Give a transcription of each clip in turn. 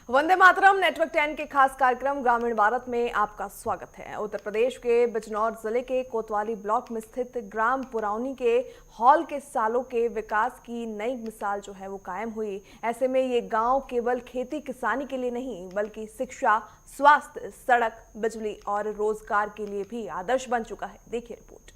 Vande Mataram network 10 के खास कार्यक्रम ग्रामीण भारत में आपका स्वागत है। उत्तर प्रदेश के बिजनौर जिले के कोतवाली ब्लॉक में स्थित ग्राम पुरौनी के हॉल के सालों के विकास की नई मिसाल जो है वो कायम हुई। ऐसे में ये गांव केवल खेती किसानी के लिए नहीं बल्कि शिक्षा, स्वास्थ्य, सड़क, बिजली और रोजगार के लिए भी आदर्श बन चुका है। देखिए रिपोर्ट।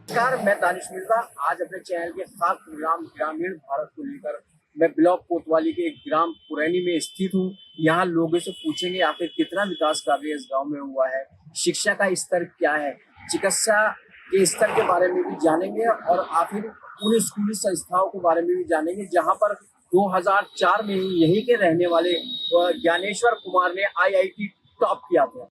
नमस्कार, मैं दानिश मिर्जा। आज अपने चैनल के खास प्रोग्राम ग्रामीण भारत को लेकर मैं ब्लॉक कोतवाली के एक ग्राम पुरैनी में स्थित हूँ। यहाँ लोगों से पूछेंगे आखिर कितना विकास कार्य इस गांव में हुआ है, शिक्षा का स्तर क्या है, चिकित्सा के स्तर के बारे में भी जानेंगे और आखिर उन स्कूली संस्थाओं के बारे में भी जानेंगे जहाँ पर 2004 में ही यहीं के रहने वाले ज्ञानेश्वर कुमार ने IIT टॉप किया था।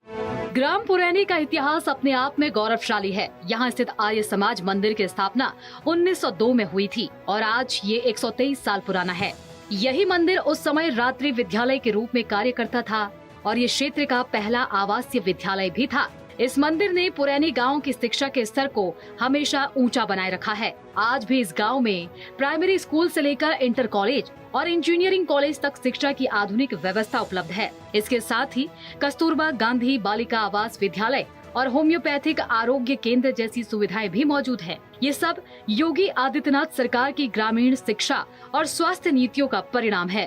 ग्राम पुरैनी का इतिहास अपने आप में गौरवशाली है। यहाँ स्थित आर्य समाज मंदिर की स्थापना 1902 में हुई थी और आज ये 123 साल पुराना है। यही मंदिर उस समय रात्रि विद्यालय के रूप में कार्य करता था और ये क्षेत्र का पहला आवासीय विद्यालय भी था। इस मंदिर ने पुरैनी गांव की शिक्षा के स्तर को हमेशा ऊंचा बनाए रखा है। आज भी इस गांव में प्राइमरी स्कूल से लेकर इंटर कॉलेज और इंजीनियरिंग कॉलेज तक शिक्षा की आधुनिक व्यवस्था उपलब्ध है। इसके साथ ही कस्तूरबा गांधी बालिका आवास विद्यालय और होम्योपैथिक आरोग्य केंद्र जैसी सुविधाएं भी मौजूद है। ये सब योगी आदित्यनाथ सरकार की ग्रामीण शिक्षा और स्वास्थ्य नीतियों का परिणाम है।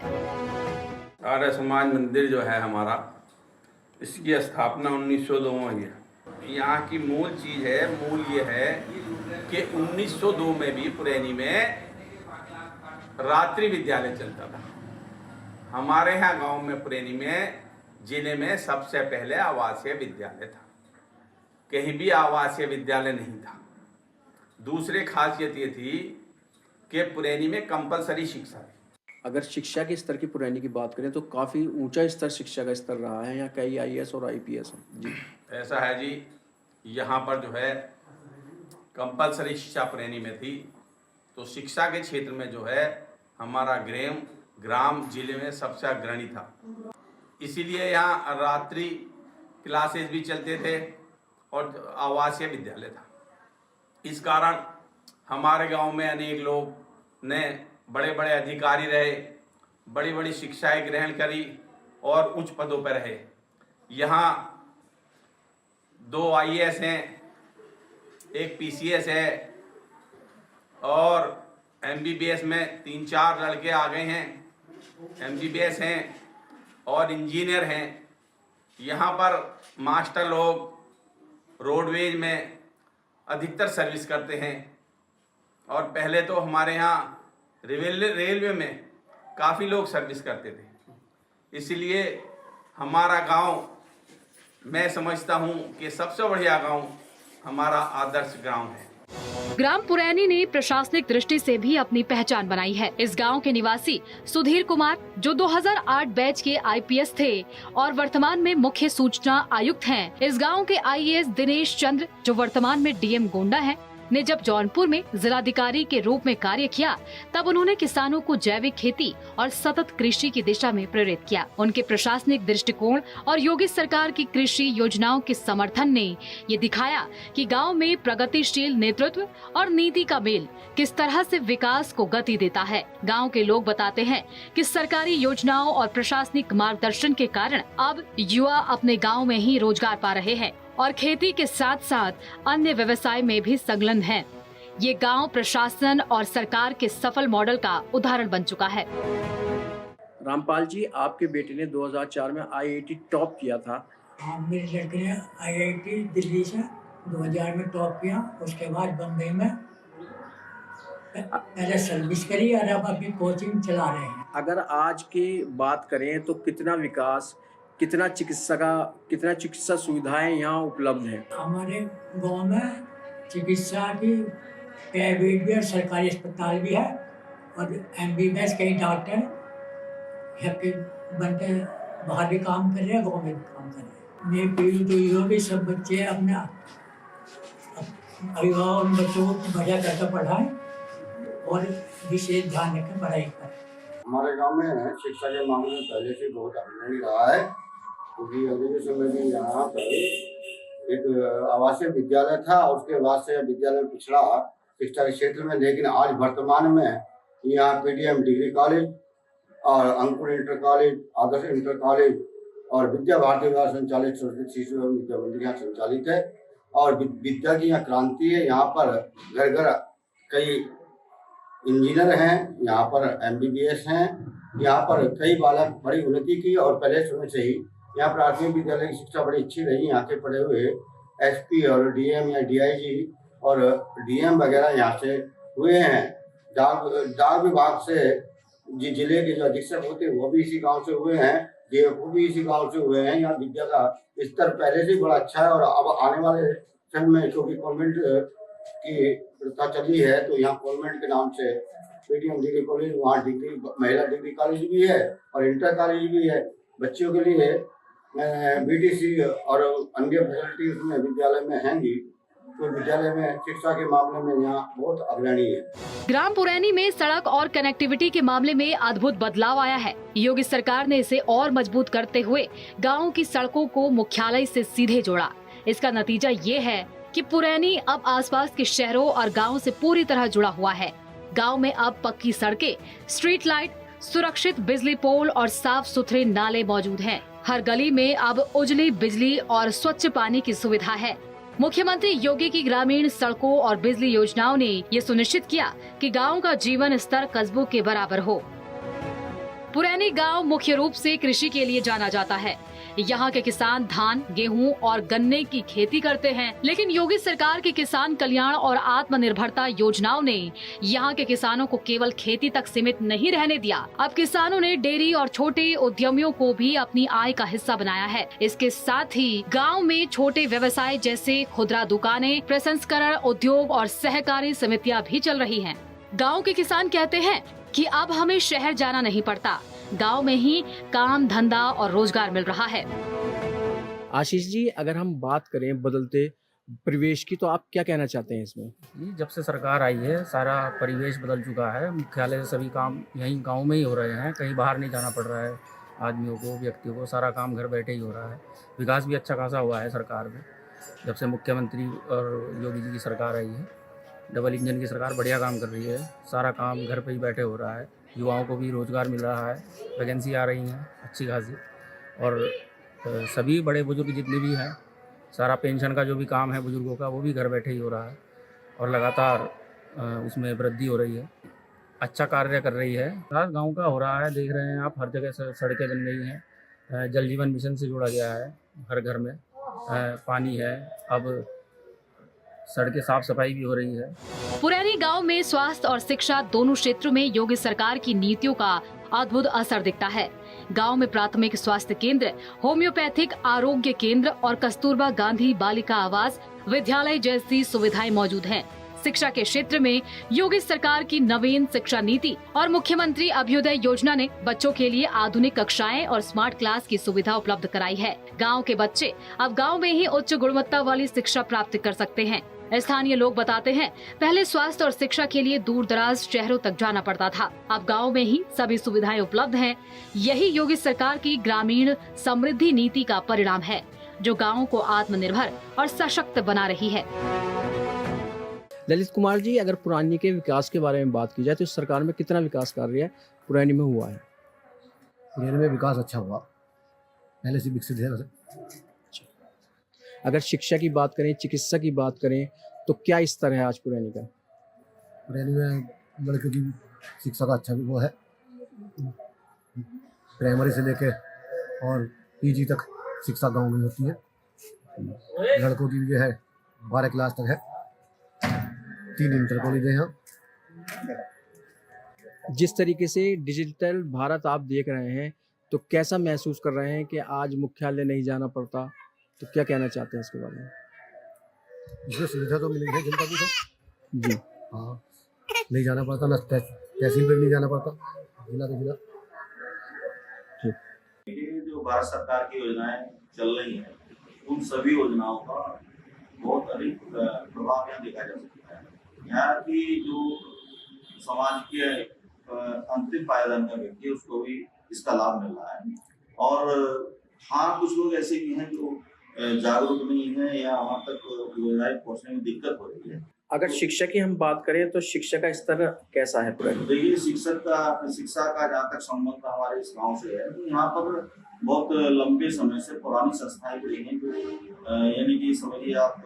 आर्य समाज मंदिर जो है हमारा, इसकी स्थापना 1902 में हुई है। यहाँ की मूल चीज है, मूल ये है कि 1902 में भी पुरैनी में रात्रि विद्यालय चलता था। हमारे यहाँ गांव में पुरैनी में जिले में सबसे पहले आवासीय विद्यालय था। कहीं भी आवासीय विद्यालय नहीं था। दूसरी खासियत ये थी कि पुरैनी में कंपलसरी शिक्षा थी। अगर शिक्षा के स्तर की पुरैनी की बात करें तो काफी ऊंचा स्तर शिक्षा का स्तर रहा है। यहाँ कई IAS और IPS हैं जी। ऐसा है जी, यहाँ पर जो है कंपलसरी शिक्षा पुरैनी में थी, तो शिक्षा के क्षेत्र में जो है हमारा ग्राम जिले में सबसे अग्रणी था। इसीलिए यहाँ रात्रि क्लासेस भी चलते थे और आवासीय विद्यालय था। इस कारण हमारे गांव में अनेक लोग ने बड़े बड़े अधिकारी रहे, बड़ी बड़ी शिक्षाएं ग्रहण करी और उच्च पदों पर रहे। यहाँ 2 IAS हैं, एक PCS है और MBBS में 3-4 लड़के आ गए हैं, MBBS हैं और इंजीनियर हैं। यहाँ पर मास्टर लोग रोडवेज में अधिकतर सर्विस करते हैं और पहले तो हमारे यहाँ रेलवे में काफ़ी लोग सर्विस करते थे। इसलिए हमारा गांव, मैं समझता हूं कि सबसे बढ़िया गांव हमारा आदर्श गांव है। ग्राम पुरैनी ने प्रशासनिक दृष्टि से भी अपनी पहचान बनाई है। इस गांव के निवासी सुधीर कुमार, जो 2008 बैच के IPS थे और वर्तमान में मुख्य सूचना आयुक्त हैं। इस गांव के IAS दिनेश चंद्र, जो वर्तमान में DM गोंडा हैं, ने जब जौनपुर में जिलाधिकारी के रूप में कार्य किया तब उन्होंने किसानों को जैविक खेती और सतत कृषि की दिशा में प्रेरित किया। उनके प्रशासनिक दृष्टिकोण और योगी सरकार की कृषि योजनाओं के समर्थन ने ये दिखाया कि गांव में प्रगतिशील नेतृत्व और नीति का मेल किस तरह से विकास को गति देता है। गाँव के लोग बताते हैं कि सरकारी योजनाओं और प्रशासनिक मार्गदर्शन के कारण अब युवा अपने गाँव में ही रोजगार पा रहे हैं और खेती के साथ साथ अन्य व्यवसाय में भी संलग्न हैं। ये गांव प्रशासन और सरकार के सफल मॉडल का उदाहरण बन चुका है। रामपाल जी, आपके बेटे ने 2004 में IIT टॉप किया था। हाँ, मेरे लड़के ने IIT दिल्ली से 2000 में टॉप किया। उसके बाद बम्बई में पहले सर्विस करी और अब अभी कोचिंग चला रहे हैं। अगर आज की बात करें तो कितना विकास, कितना चिकित्सा सुविधाएं यहाँ उपलब्ध हैं? हमारे गांव में चिकित्सा की प्राइवेट भी और सरकारी अस्पताल भी है और MBBS कई डॉक्टर के बनते बाहर भी काम कर रहे हैं, गाँव में भी काम कर रहे हैं। मेरी पीढ़ी तो ये हो कि सब बच्चे अपने अभिभावक उन बच्चों को बढ़िया करके पढ़ाएं और विशेष ध्यान रखें पढ़ाई पर। हमारे गांव में शिक्षा के मामले में पहले से बहुत अग्रणी रहा है क्योंकि अभी के समय में यहाँ पर एक आवासीय विद्यालय था और उसके बाद से विद्यालय पिछड़ा शिक्षा के क्षेत्र में, लेकिन आज वर्तमान में यहाँ पीडीएम डिग्री कॉलेज और अंकुर इंटर कॉलेज, आदर्श इंटर कॉलेज और विद्या भारती द्वारा संचालित सरस्वती शिशु एवं विद्या मंदिर यहाँ संचालित है और विद्या की यहाँ क्रांति है। यहाँ पर घर घर कई इंजीनियर हैं, यहाँ पर एमबीबीएस हैं, यहाँ पर कई बालक बड़ी उन्नति की और पहले समय से ही यहाँ प्राथमिक विद्यालय की शिक्षा बड़ी अच्छी रही। यहाँ के पढ़े हुए एसपी और डीएम या डीआईजी और डीएम वगैरह यहाँ से हुए हैं। डाक विभाग से जिले के जो अधीक्षक होते हैं वो भी इसी गांव से हुए हैं, वो भी इसी गांव से हुए हैं। यहाँ विद्या का स्तर पहले से बड़ा अच्छा है और अब आने वाले समय में क्योंकि कॉन्वेंट की प्रथा चली है तो यहाँ कॉन्वेंट के नाम से पीडीएम डिग्री कॉलेज, वहाँ डिग्री महिला डिग्री कॉलेज भी है और इंटर कॉलेज भी है। बच्चों के लिए बीटीसी और अन्य फैसिलिटी उसमें विद्यालय में हैंगी, तो विद्यालय में शिक्षा के मामले में यहाँ बहुत अग्रणी है। ग्राम पुरैनी में सड़क और कनेक्टिविटी के मामले में अद्भुत बदलाव आया है। योगी सरकार ने इसे और मजबूत करते हुए गाँव की सड़कों को मुख्यालय से सीधे जोड़ा। इसका नतीजा ये है कि पुरैनी अब आसपास के शहरों और गाँव से पूरी तरह जुड़ा हुआ है। गाँव में अब पक्की सड़कें, स्ट्रीट लाइट, सुरक्षित बिजली पोल और साफ सुथरे नाले मौजूद हैं। हर गली में अब उजली बिजली और स्वच्छ पानी की सुविधा है। मुख्यमंत्री योगी की ग्रामीण सड़कों और बिजली योजनाओं ने ये सुनिश्चित किया कि गांव का जीवन स्तर कस्बों के बराबर हो। पुरैनी गांव मुख्य रूप से कृषि के लिए जाना जाता है। यहाँ के किसान धान, गेहूं और गन्ने की खेती करते हैं, लेकिन योगी सरकार की किसान कल्याण और आत्मनिर्भरता योजनाओं ने यहाँ के किसानों को केवल खेती तक सीमित नहीं रहने दिया। अब किसानों ने डेयरी और छोटे उद्यमियों को भी अपनी आय का हिस्सा बनाया है। इसके साथ ही गाँव में छोटे व्यवसाय जैसे खुदरा दुकानें, प्रसंस्करण उद्योग और सहकारी समितियाँ भी चल रही है। गाँव के किसान कहते हैं कि अब हमें शहर जाना नहीं पड़ता, गांव में ही काम धंधा और रोजगार मिल रहा है। आशीष जी, अगर हम बात करें बदलते परिवेश की, तो आप क्या कहना चाहते हैं इसमें? जी, जब से सरकार आई है सारा परिवेश बदल चुका है। मुख्यालय से सभी काम यहीं गांव में ही हो रहे हैं, कहीं बाहर नहीं जाना पड़ रहा है आदमियों को, व्यक्तियों को। सारा काम घर बैठे ही हो रहा है। विकास भी अच्छा खासा हुआ है सरकार में। जब से मुख्यमंत्री और योगी जी की सरकार आई है, डबल इंजन की सरकार बढ़िया काम कर रही है। सारा काम घर पे ही बैठे हो रहा है। युवाओं को भी रोज़गार मिल रहा है, वैकेंसी आ रही हैं अच्छी खासी, और सभी बड़े बुजुर्ग जितने भी हैं, सारा पेंशन का जो भी काम है बुजुर्गों का, वो भी घर बैठे ही हो रहा है और लगातार उसमें वृद्धि हो रही है। अच्छा कार्य कर रही है। विकास गाँव का हो रहा है, देख रहे हैं आप, हर जगह सड़कें बन गई हैं। जल जीवन मिशन से जोड़ा गया है, हर घर में पानी है। अब सड़कें साफ सफाई भी हो रही है। पुरैनी गांव में स्वास्थ्य और शिक्षा दोनों क्षेत्रों में योगी सरकार की नीतियों का अद्भुत असर दिखता है। गांव में प्राथमिक स्वास्थ्य केंद्र, होम्योपैथिक आरोग्य केंद्र और कस्तूरबा गांधी बालिका आवास विद्यालय जैसी सुविधाएं मौजूद हैं। शिक्षा के क्षेत्र में योगी सरकार की नवीन शिक्षा नीति और मुख्यमंत्री अभ्युदय योजना ने बच्चों के लिए आधुनिक कक्षाएं और स्मार्ट क्लास की सुविधा उपलब्ध कराई है। गांव के बच्चे अब गांव में ही उच्च गुणवत्ता वाली शिक्षा प्राप्त कर सकते हैं। स्थानीय लोग बताते हैं, पहले स्वास्थ्य और शिक्षा के लिए दूर दराज शहरों तक जाना पड़ता था, अब गांव में ही सभी सुविधाएं उपलब्ध हैं। यही योगी सरकार की ग्रामीण समृद्धि नीति का परिणाम है, जो गाँव को आत्मनिर्भर और सशक्त बना रही है। ललित कुमार जी, अगर पुरानी के विकास के बारे में बात की जाए तो इस सरकार में कितना विकास कार्य पुरानी में हुआ है? पुरानी में विकास अच्छा हुआ, पहले से विकसित है। अगर शिक्षा की बात करें, चिकित्सा की बात करें, तो क्या स्तर है आज पुरानी का? पुरानी में लड़कों की शिक्षा का अच्छा वो है, प्राइमरी से लेके और पीजी तक शिक्षा गांव में होती है। लड़कों की जो है 12 क्लास तक है, 3 इंटर कॉलेज हैं। जिस तरीके से डिजिटल भारत आप देख रहे हैं, तो कैसा महसूस कर रहे हैं कि आज मुख्यालय नहीं जाना पड़ता, तो क्या कहना चाहते हैं इसके बारे में? इसमें सुविधा तो मिली है जनता की, तो जी हाँ, नहीं जाना पड़ता, ना तहसील पे नहीं जाना पड़ता, जिला तो जिला। ये जो भारत सरकार की योजनाएं चल रही हैं, उन सभी योजनाओं का बहुत अधिक प्रभाव यहाँ देखा जा सकता है। यहाँ की जो समाज के अंतिम पायदान का व्यक्ति है, उसको भी इसका लाभ मिल रहा है। और हाँ, कुछ लोग ऐसे भी हैं जो जागरूक नहीं है या वहाँ तक योजनाएं पहुँचने में दिक्कत हो रही है। अगर शिक्षा की हम बात करें तो शिक्षा का स्तर कैसा है पुरानी? देखिए, शिक्षा का जहाँ तक संबंध हमारे इस गांव से है, तो यहाँ पर बहुत लंबे समय से पुरानी संस्थाएं रही हैं जो यानी कि समझिए आप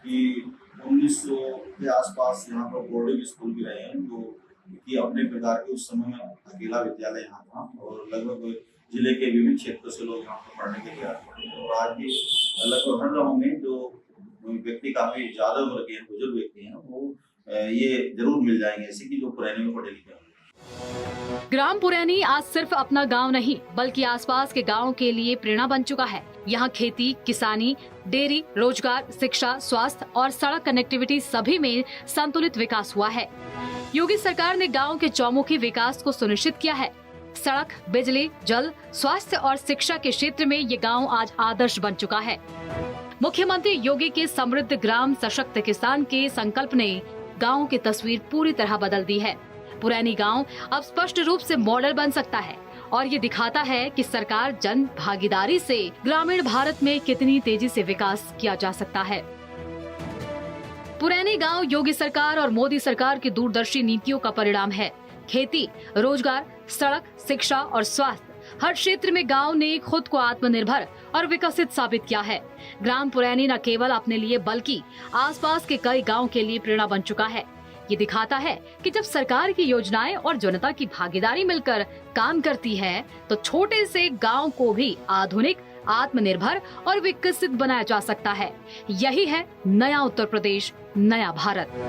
कि 1900 के आसपास यहाँ पर बोर्डिंग स्कूल भी रहे हैं जो कि अपने प्रकार के उस समय में अकेला विद्यालय यहाँ था और लगभग जिले के विभिन्न क्षेत्रों से लोग यहाँ पर पढ़ने के लिए आते हैं। और आज भी लगभग हर गाँव में जो व्यक्ति काफी ज्यादा उम्र के हैं, बुजुर्ग व्यक्ति हैं, वो ये जरूर मिल जाएंगे ऐसे कि जो पुराने में पढ़े लिखे हैं। ग्राम पुरैनी आज सिर्फ अपना गांव नहीं बल्कि आसपास के गांव के लिए प्रेरणा बन चुका है। यहाँ खेती, किसानी, डेयरी, रोजगार, शिक्षा, स्वास्थ्य और सड़क कनेक्टिविटी सभी में संतुलित विकास हुआ है। योगी सरकार ने गांव के चौमुखी विकास को सुनिश्चित किया है। सड़क, बिजली, जल, स्वास्थ्य और शिक्षा के क्षेत्र में ये गांव आज आदर्श बन चुका है। मुख्यमंत्री योगी के समृद्ध ग्राम सशक्त किसान के संकल्प ने गांव की तस्वीर पूरी तरह बदल दी है। पुरैनी गांव अब स्पष्ट रूप से मॉडल बन सकता है और ये दिखाता है कि सरकार जन भागीदारी से ग्रामीण भारत में कितनी तेजी से विकास किया जा सकता है। पुरैनी गांव योगी सरकार और मोदी सरकार की दूरदर्शी नीतियों का परिणाम है। खेती, रोजगार, सड़क, शिक्षा और स्वास्थ्य हर क्षेत्र में गांव ने खुद को आत्मनिर्भर और विकसित साबित किया है। ग्राम पुरैनी न केवल अपने लिए बल्कि आसपास के कई गांव के लिए प्रेरणा बन चुका है। ये दिखाता है कि जब सरकार की योजनाएं और जनता की भागीदारी मिलकर काम करती है तो छोटे से गांव को भी आधुनिक, आत्मनिर्भर और विकसित बनाया जा सकता है। यही है नया उत्तर प्रदेश, नया भारत।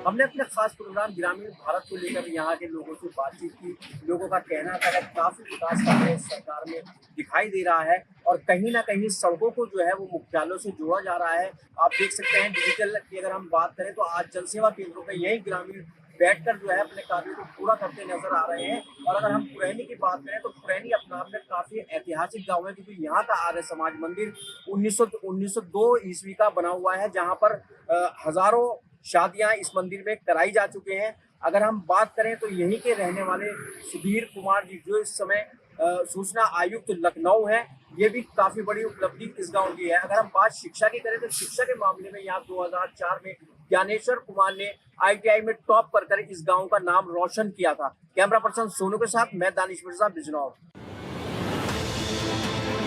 हमने अपने खास प्रोग्राम ग्रामीण भारत को लेकर यहाँ के लोगों से बातचीत की। लोगों का कहना था कि काफी विकास कार्य सरकार में दिखाई दे रहा है और कहीं ना कहीं सड़कों को जो है वो मुख्यालयों से जोड़ा जा रहा है। आप देख सकते हैं डिजिटल की अगर हम बात करें तो आज जनसेवा केंद्रों में यही ग्रामीण बैठकर जो है अपने कार्यों को पूरा करते नजर आ रहे हैं। और अगर हम पुरैनी की बात करें तो पुरैनी अपने आप में काफी ऐतिहासिक गाँव है क्योंकि यहाँ का आर्य समाज मंदिर 1902 ईस्वी का बना हुआ है जहाँ पर हजारों शादियां इस मंदिर में कराई जा चुके हैं। अगर हम बात करें तो यहीं के रहने वाले सुधीर कुमार जी जो इस समय सूचना आयुक्त लखनऊ है, ये भी काफी बड़ी उपलब्धि इस गांव की है। अगर हम बात शिक्षा की करें तो शिक्षा के मामले में यहाँ 2004 में ज्ञानेश्वर कुमार ने ITI में टॉप कर इस गांव का नाम रोशन किया था। कैमरा पर्सन सोनू के साथ मैं दानिश मिर्जा, बिजनौर।